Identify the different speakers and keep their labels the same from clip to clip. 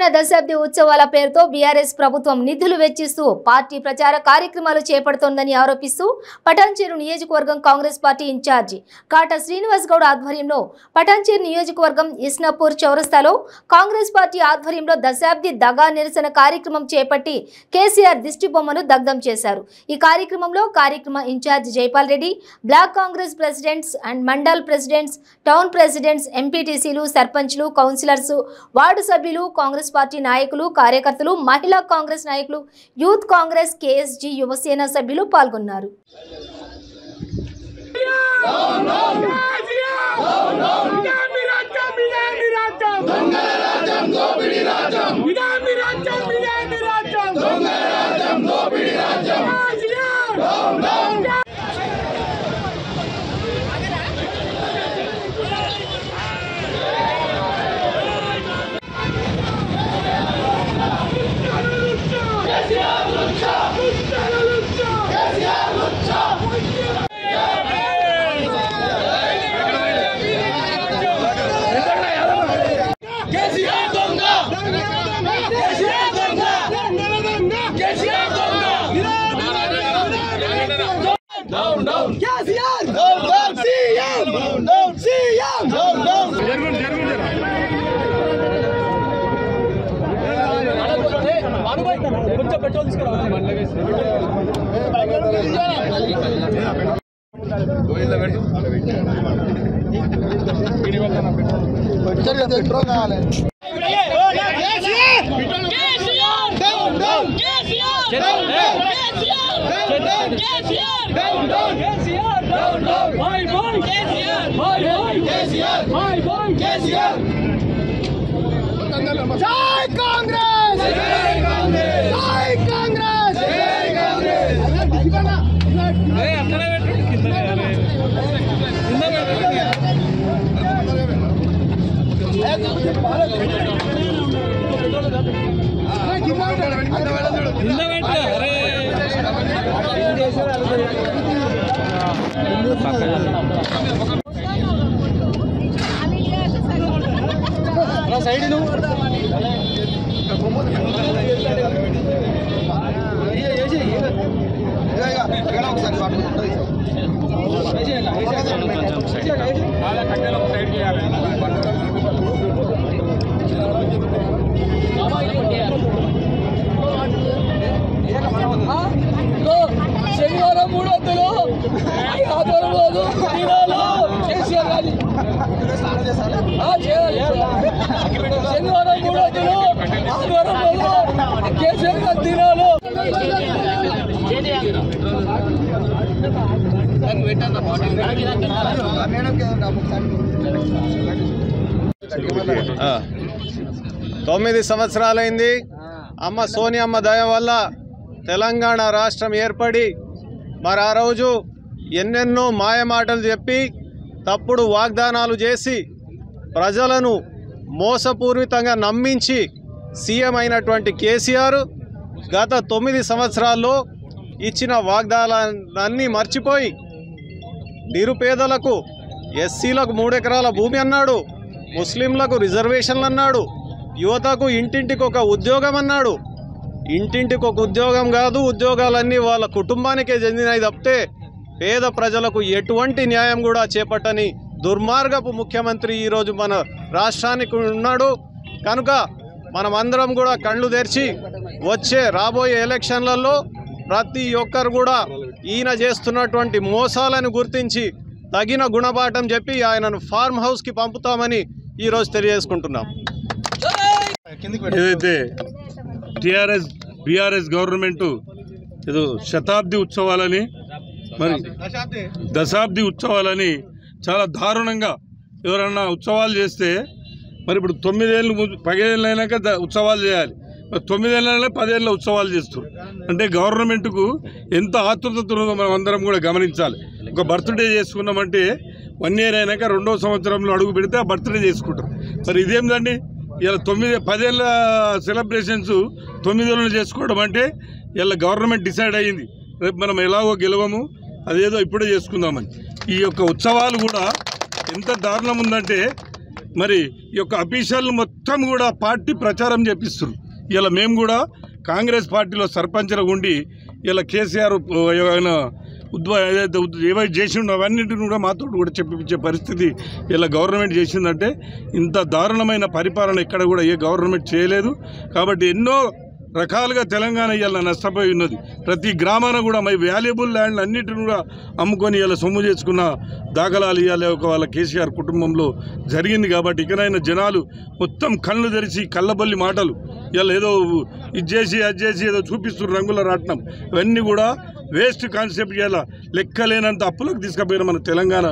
Speaker 1: తెలంగాణ దశాబ్ది ఉత్సవాల పేరుతో బీఆర్ఎస్ ప్రభుత్వం నిధులు వెచ్చిస్తూ పార్టీ ప్రచార కార్యక్రమాలు చేపడుతోందని ఆరోపిస్తూ పటాన్చేరు నియోజకవర్గం కాంగ్రెస్ పార్టీ ఇన్ఛార్జి కాటా శ్రీనివాస్ గౌడ్ ఆధ్వర్యంలో పటాన్చేరు నియోజకవర్గం ఇస్నాపూర్ చౌరస్తాలో కాంగ్రెస్ పార్టీ ఆధ్వర్యంలో దశాబ్ది దగా నిరసన కార్యక్రమం చేపట్టి కేసీఆర్ దిష్టి బొమ్మను దగ్ధం చేశారు। ఈ కార్యక్రమంలో కార్యక్రమ incharge Jaipal Reddy, block Congress presidents and mandal presidents, town presidents, ఎంపీటీసీలు, సర్పంచ్లు, కౌన్సిలర్స్, వార్డు సభ్యులు, కాంగ్రెస్ పార్టీ నాయకులు, కార్యకర్తలు, మహిళా కాంగ్రెస్ నాయకులు, యూత్ కాంగ్రెస్, కేఎస్జీ యువసేన సభ్యులు పాల్గొన్నారు।
Speaker 2: Down, down, KCR! Down, down, CM! Down, down, CM! Down, down! Jai Congress! Jai Congress! Jai Congress! Jai Congress! Side శనివారం 300 ఆదివారం రోజు కేసీఆర్ గారి శనివారం 300 ఆదివారం రోజు కేసీఆర్ గారి దినాలు
Speaker 3: తొమ్మిది సంవత్సరాలైంది అమ్మ సోనియమ్మ దయ వల్ల తెలంగాణ రాష్ట్రం ఏర్పడి మరి ఆ రోజు ఎన్నెన్నో మాయమాటలు చెప్పి తప్పుడు వాగ్దానాలు చేసి ప్రజలను మోసపూరితంగా నమ్మించి సీఎం అయినటువంటి కేసీఆర్ గత 9 సంవత్సరాల్లో ఇచ్చిన వాగ్దానాలన్నీ మర్చిపోయి నిరుపేదలకు ఎస్సీలకు 3 ఎకరాల భూమి అన్నాడు, ముస్లింలకు రిజర్వేషన్లు అన్నాడు, యువతకు ఇంటింటికి ఒక ఉద్యోగం అన్నాడు। ఇంటింటికి ఒక ఉద్యోగం కాదు, ఉద్యోగాలన్నీ వాళ్ళ కుటుంబానికే చెందినవి తప్పితే పేద ప్రజలకు ఎటువంటి న్యాయం కూడా చేపట్టని దుర్మార్గపు ముఖ్యమంత్రి ఈరోజు మన రాష్ట్రానికి ఉన్నాడు। కనుక మనమందరం కూడా కళ్ళు తెరిచి వచ్చే రాబోయే ఎలక్షన్లలో ప్రతి ఒక్కరు కూడా ఈయన చేస్తున్నటువంటి మోసాలను గుర్తించి తగిన గుణపాఠం చెప్పి ఆయనను ఫార్మ్ హౌస్కి పంపుతామని ఈరోజు తెలియజేసుకుంటున్నాం।
Speaker 4: ఏదైతే బీఆర్ఎస్ గవర్నమెంట్ ఏదో శతాబ్ది ఉత్సవాలని మరి దశాబ్ది ఉత్సవాలని చాలా దారుణంగా ఎవరన్నా ఉత్సవాలు చేస్తే మరి ఇప్పుడు 9 ఏళ్ళు 10 ఏళ్ళు అయినాక ఉత్సవాలు చేయాలి, 9 ఏళ్ళ 10 ఏళ్ళ ఉత్సవాలు చేస్తారు అంటే గవర్నమెంట్కు ఎంత ఆతృత ఉన్నదో మనం అందరం కూడా గమనించాలి। ఒక బర్త్డే చేసుకున్నామంటే 1 ఇయర్ అయినాక 2వ సంవత్సరంలో అడుగు పెడితే ఆ బర్త్డే చేసుకుంటారు। మరి ఇదేందండి ఇలా 10 ఏళ్ళ సెలబ్రేషన్స్ 9 ఏళ్ళు చేసుకోవడం అంటే ఇలా గవర్నమెంట్ డిసైడ్ అయ్యింది రేపు మనం ఎలాగో గెలవము అదేదో ఇప్పుడే చేసుకుందామని। ఈ యొక్క ఉత్సవాలు కూడా ఎంత దారుణం ఉందంటే మరి ఈ యొక్క అఫీషియల్ మొత్తం కూడా పార్టీ ప్రచారం చేపిస్తారు. ఇలా మేము కూడా కాంగ్రెస్ పార్టీలో సర్పంచ్గా ఉండి ఇలా కేసీఆర్ ఏవైతే చేసిండో అవన్నింటిని కూడా మాతో కూడా చెప్పించే పరిస్థితి ఇలా గవర్నమెంట్ చేసిందంటే ఇంత దారుణమైన పరిపాలన ఎక్కడ కూడా ఏ గవర్నమెంట్ చేయలేదు. కాబట్టి ఎన్నో రకాలుగా తెలంగాణ ఇలా నష్టపోయి ఉన్నది. ప్రతి గ్రామాన కూడా మై వాల్యుబుల్ ల్యాండ్ అన్నిటిని కూడా అమ్ముకొని ఇలా సొమ్ము చేసుకున్న దాఖలాలు ఇవ్వాలి ఒక వాళ్ళ కేసీఆర్ కుటుంబంలో జరిగింది. కాబట్టి ఇకనైనా జనాలు మొత్తం కళ్ళు తెరిచి కళ్ళబల్లి మాటలు ఇలా ఏదో ఇది చేసి అది చేసి ఏదో చూపిస్తున్నారు రంగుల రాట్నం, ఇవన్నీ కూడా వేస్ట్ కాన్సెప్ట్. ఇలా లెక్కలేనంత అప్పులకు తీసుకుపోయిన మన తెలంగాణ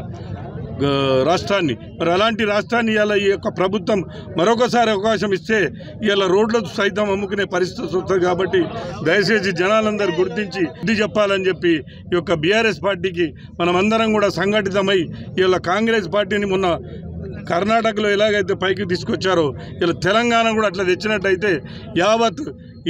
Speaker 4: రాష్ట్రాన్ని. మరి అలాంటి రాష్ట్రాన్ని ఇలా ఈ యొక్క ప్రభుత్వం మరొకసారి అవకాశం ఇస్తే ఇలా రోడ్లకు సైతం అమ్ముకునే పరిస్థితి వస్తుంది. కాబట్టి దయచేసి జనాలందరూ గుర్తించి బుద్ధి చెప్పాలని చెప్పి ఈ యొక్క బీఆర్ఎస్ పార్టీకి మనమందరం కూడా సంఘటితమై ఇలా కాంగ్రెస్ పార్టీని మొన్న కర్ణాటకలో ఎలాగైతే పైకి తీసుకొచ్చారో ఇలా తెలంగాణ కూడా అట్లా తెచ్చినట్టయితే యావత్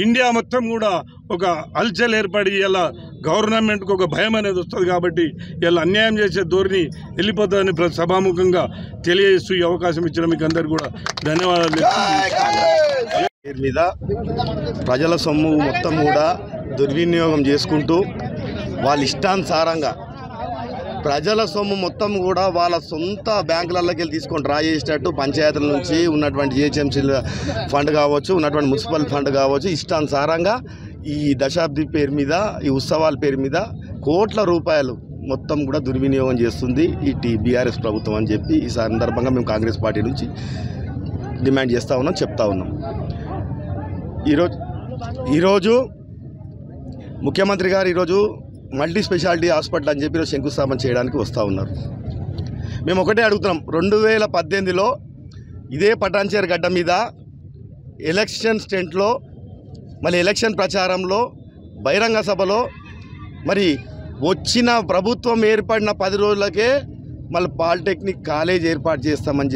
Speaker 4: ఇండియా మొత్తం కూడా ఒక హల్చల్ ఏర్పడి ఇలా గవర్నమెంట్కి ఒక భయం అనేది వస్తుంది. కాబట్టి ఇలా అన్యాయం చేసే ధోరణి వెళ్ళిపోతుందని సభాముఖంగా తెలియజేస్తూ ఈ అవకాశం ఇచ్చిన మీకు అందరికీ కూడా ధన్యవాదాలు.
Speaker 5: మీద ప్రజల సొమ్ము మొత్తం కూడా దుర్వినియోగం చేసుకుంటూ వాళ్ళ ఇష్టానుసారంగా ప్రజల సొమ్ము మొత్తం కూడా వాళ్ళ సొంత బ్యాంకులలోకి వెళ్ళి తీసుకొని డ్రా చేసేటట్టు పంచాయతీల నుంచి ఉన్నటువంటి జిహెచ్ఎంసీ ఫండ్ కావచ్చు, ఉన్నటువంటి మున్సిపల్ ఫండ్ కావచ్చు, ఇష్టానుసారంగా ఈ దశాబ్ది పేరు మీద, ఈ ఉత్సవాల పేరు మీద కోట్ల రూపాయలు మొత్తం కూడా దుర్వినియోగం చేస్తుంది ఈ బీఆర్ఎస్ ప్రభుత్వం అని చెప్పి ఈ సందర్భంగా మేము కాంగ్రెస్ పార్టీ నుంచి డిమాండ్ చేస్తూ ఉన్నాం, చెప్తా ఉన్నాం. ఈరోజు ముఖ్యమంత్రి గారు ఈరోజు మల్టీ స్పెషాలిటీ హాస్పిటల్ అని చెప్పి శంకుస్థాపన చేయడానికి వస్తూ ఉన్నారు. మేము ఒకటే అడుగుతున్నాం, 2018లో ఇదే పటాన్చేరు గడ్డ మీద ఎలక్షన్ స్టెంట్లో మళ్ళీ ఎలక్షన్ ప్రచారంలో బహిరంగ సభలో మరి వచ్చిన ప్రభుత్వం ఏర్పడిన 10 రోజులకే మళ్ళీ పాలిటెక్నిక్ కాలేజ్ ఏర్పాటు చేస్తామని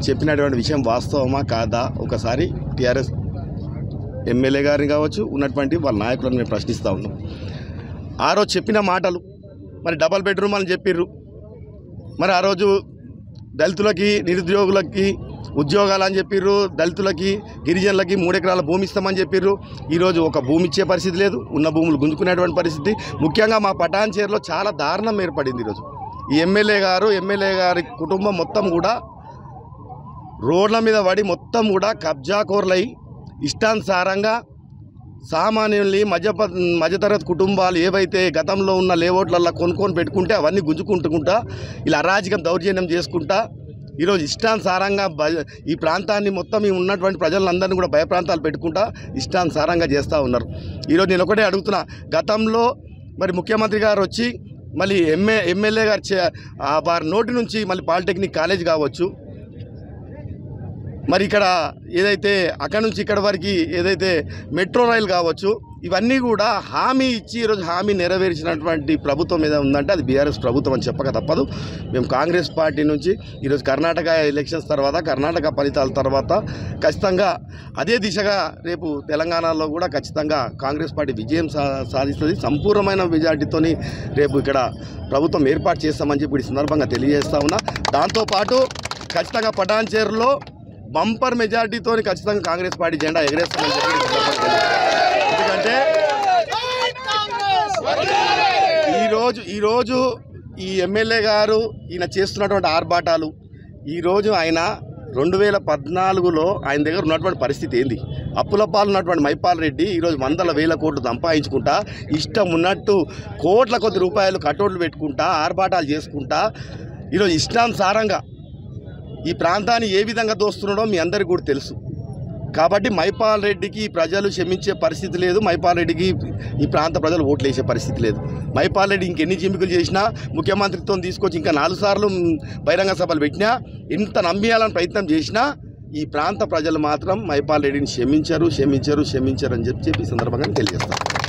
Speaker 5: చెప్పినటువంటి విషయం వాస్తవమా కాదా ఒకసారి టీఆర్ఎస్ ఎమ్మెల్యే గారిని కావచ్చు, ఉన్నటువంటి వాళ్ళ నాయకులను మేము ప్రశ్నిస్తూ ఉన్నాం. ఆ రోజు చెప్పిన మాటలు మరి డబల్ బెడ్రూమ్ అని చెప్పిర్రు. మరి ఆ రోజు దళితులకి, నిరుద్యోగులకి ఉద్యోగాలు అని చెప్పిర్రు, దళితులకి, గిరిజనులకి 3 ఎకరాల భూమి ఇస్తామని చెప్పిర్రు. ఈరోజు ఒక భూమి ఇచ్చే పరిస్థితి లేదు, ఉన్న భూములు గుంజుకునేటువంటి పరిస్థితి. ముఖ్యంగా మా పటాన్చేరులో చాలా దారుణం ఏర్పడింది. ఈరోజు ఈ ఎమ్మెల్యే గారి కుటుంబం మొత్తం కూడా రోడ్ల మీద పడి మొత్తం కూడా కబ్జాకోర్లై ఇష్టానుసారంగా సామాన్యుల్ని మధ్యతరగతి కుటుంబాలు ఏవైతే గతంలో ఉన్న లేఅవుట్లలో కొనుక్కొని పెట్టుకుంటే అవన్నీ గుంజుకుంటుకుంటా ఇలా అరాజకం దౌర్జన్యం చేసుకుంటా ఈరోజు ఇష్టానుసారంగా ఈ ప్రాంతాన్ని మొత్తం ఈ ఉన్నటువంటి ప్రజలందరినీ కూడా భయప్రాంతాలు పెట్టుకుంటా ఇష్టానుసారంగా చేస్తూ ఉన్నారు. ఈరోజు నేను ఒకటే అడుగుతున్నా, గతంలో మరి ముఖ్యమంత్రి గారు వచ్చి మళ్ళీ ఎమ్మెల్యే గారు వారి నోటి నుంచి మళ్ళీ పాలిటెక్నిక్ కాలేజ్ కావచ్చు, మరి ఇక్కడ ఏదైతే అక్కడ నుంచి ఇక్కడ వరకు ఏదైతే మెట్రో రైలు కావచ్చు, ఇవన్నీ కూడా హామీ ఇచ్చి ఈరోజు హామీ నెరవేర్చినటువంటి ప్రభుత్వం ఏదో ఉందంటే అది బీఆర్ఎస్ ప్రభుత్వం అని చెప్పక తప్పదు. మేము కాంగ్రెస్ పార్టీ నుంచి ఈరోజు కర్ణాటక ఎలక్షన్స్ తర్వాత, కర్ణాటక ఫలితాల తర్వాత ఖచ్చితంగా అదే దిశగా రేపు తెలంగాణలో కూడా ఖచ్చితంగా కాంగ్రెస్ పార్టీ విజయం సాధిస్తుంది. సంపూర్ణమైన మెజార్టీతోని రేపు ఇక్కడ ప్రభుత్వం ఏర్పాటు చేస్తామని చెప్పి ఈ సందర్భంగా తెలియజేస్తా ఉన్నా. దాంతోపాటు ఖచ్చితంగా పటాన్చేరులో బంపర్ మెజార్టీతో ఖచ్చితంగా కాంగ్రెస్ పార్టీ జెండా ఎగరేస్తామని చెప్పి ఎందుకంటే ఈరోజు ఈ ఎమ్మెల్యే గారు ఈయన చేస్తున్నటువంటి ఆర్భాటాలు, ఈరోజు ఆయన 2014లో ఆయన దగ్గర ఉన్నటువంటి పరిస్థితి ఏంది? అప్పుల పాలు ఉన్నటువంటి మైపాల్ రెడ్డి ఈరోజు 100,000 కోట్లు సంపాదించుకుంటా ఇష్టం ఉన్నట్టు కోట్ల కొద్ది రూపాయలు కటోట్లు పెట్టుకుంటా ఆర్భాటాలు చేసుకుంటా ఈరోజు ఇష్టానుసారంగా ఈ ప్రాంతాన్ని ఏ విధంగా దోస్తున్నాడో మీ అందరికీ కూడా తెలుసు. కాబట్టి మైపాల్ రెడ్డికి ప్రజలు క్షమించే పరిస్థితి లేదు, మైపాల్ రెడ్డికి ఈ ప్రాంత ప్రజలు ఓట్లు వేసే పరిస్థితి లేదు. మైపాల్ రెడ్డి ఇంకెన్ని జిమ్మికులు చేసినా, ముఖ్యమంత్రితో తీసుకొచ్చి ఇంకా 4 సార్లు బహిరంగ సభలు పెట్టినా, ఇంత నమ్మియాలని ప్రయత్నం చేసినా ఈ ప్రాంత ప్రజలు మాత్రం మైపాల్ రెడ్డిని క్షమించరు అని చెప్పి ఈ సందర్భంగా తెలియజేస్తారు.